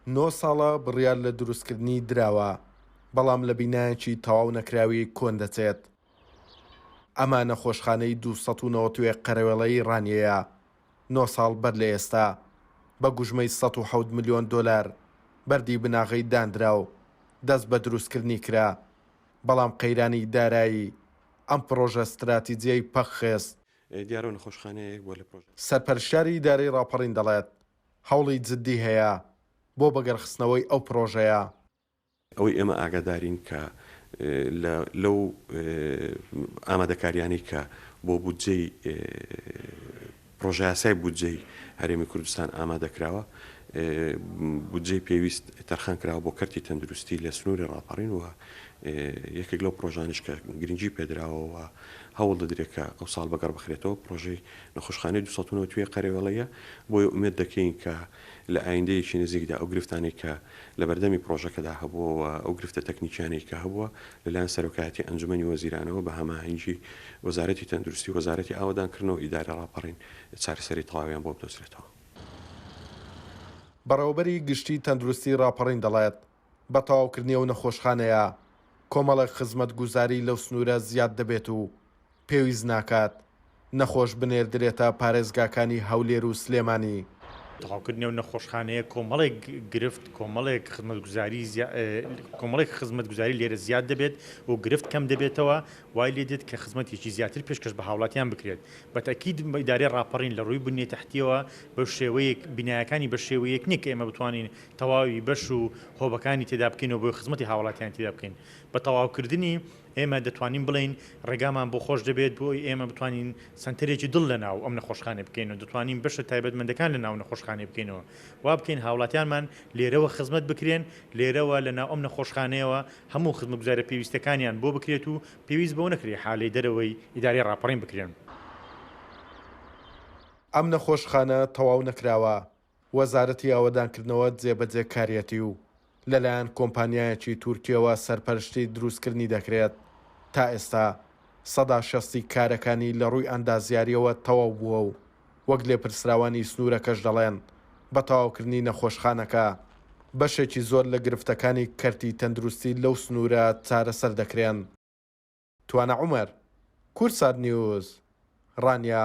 9 ساڵە بڕیار لە دروستکردنی دراوە، بەڵام لە بینایەکی تەواو نەکراوی کۆن دەچێت. ئەمە نەخۆشخانەی 290 قەرەوێڵەی ڕانیەیە 9 ساڵ بەر لە ئێستا بە گوژمەی 107 ملیۆن دۆلار بەردی بناغی دانراو دەست بە دروستکردنی کرا، بەڵام قەیرانی دارایی ئەم پرۆژە استراتیجیای پەخخست. دیارە نەخۆشخانەیەک بۆ لە پرۆژە سەرپەرشتیاری ئیدارەی ڕاپەڕین دەڵێت هەوڵی جددی هەیە بۆ بەگەرخستنەوەی ئەو پرۆژەیە. ئەوەی ئێمە ئاگادارین کە لەو ئامادەکاریانی کە بۆ بودجەی پرۆژە بودجەی هەرێمی کوردستان ئامادەکراوە، بودجەی پێویست تەرخان کراوە بۆ کەرتی تەندروستی لە سنووری ڕاپەڕین وە یەکێک لەو پرۆژانش کە گرنگی پێدراوەوە هەوڵ دەدرێت کە ئەو ساڵ بەگەڕ بخرێتەوە پرۆژەی نەخۆشخانەی 290 قەرەوێڵەیە بۆی ئومێد دەکەین کە لە ئایندەیەکی نزیکدا ئەو گرفتانی کە لە بەردەمی پرۆژەکەدا هەبووە ئەو گرفتە تەکنیکیانی کە هەبووە لەلایەن سەرۆکایەتی ئەنجومەنی وەزیرانەوە بە هەماهەنگی وەزارەتی تەندروستی وەزارەتی ئاوادانکردنەوە ئیدارە ڕاپەڕین چارەسەری تەواویان بۆ بدۆزرێتەوە. بەڕێوەبەری گشتی تەندروستی ڕاپەڕین دەڵێت بە تەواوکردنی ئەو نەخۆشخانەیە کۆمەڵێک خزمەتگوزاری لەو سنوورە زیاد دەبێت و پێویست ناکات نەخۆش بنێردرێتە پارێزگاکانی هەولێر و سلێمانی. تەواوکردنی و نەخۆشخانەیە کۆمەڵێک گرفت کۆمەڵێک خزمەتگوزاری لێرە زیاد دەبێت و گرفت کەم دەبێتەوە وای لێ دێت کە خزمەتێکی زیاتر پێشکەش بە هاوڵاتیان بکرێت. بەتەکید ئیدارەی ڕاپەڕین لە ڕووی بنیە تەحتیەوە بە شێوەیەک بینایەکانی بە شێوەیەک نیک ئێمە بتوانین تەواوی بەش و هۆبەکانی تێدا بکەینەوە بۆ خزمەتی هاوڵاتیان تێدا بکەین. بە تەواوکردنی ئێمە دەتوانین بڵین ڕێگامان بۆ خۆش دەبێت بۆی ئێمە بتوانین سنتەرێکی دڵ لە ناو ئەم نەخۆشخانە بکەین و دەتوانین بەشە تایبەتمەندەکان لە ناو نەخۆشخانە بکەینەوە وا بکەین هاوڵاتیانمان لێرەوە خزمەت بکرێن، لێرەوە لە ناو ئەم نەخۆشخانەیەوە هەموو خزمەتگوزارە پێویستەکانیان بۆ بکرێت و پێویست بۆ نەکرێت حالەی دەرەوەی ئیدارەی ڕاپەڕین بکرێن. ئەم نەخۆشخانە تەواو نەکراوە، وەزارەتی ئاوادانکردنەوە جێبەجێکاریەتی و لەلایەن کۆمپانیایەکی تورکیەوە سەرپەرشتی دروستکردنی دەکرێت. تا ئێستا 160 کارەکانی لە ڕووی ئەندازیاریەوە تەواو بووە و وەک لێپرسراوانی سنوورەکەش دەڵێن بە تەواوکردنی نەخۆشخانەکە بەشێکی زۆر لە گرفتەکانی کەرتی تەندروستی لەو سنوورە چارەسەر دەکرێن. توانە عومەر، کورسات نیوز، ڕانیا.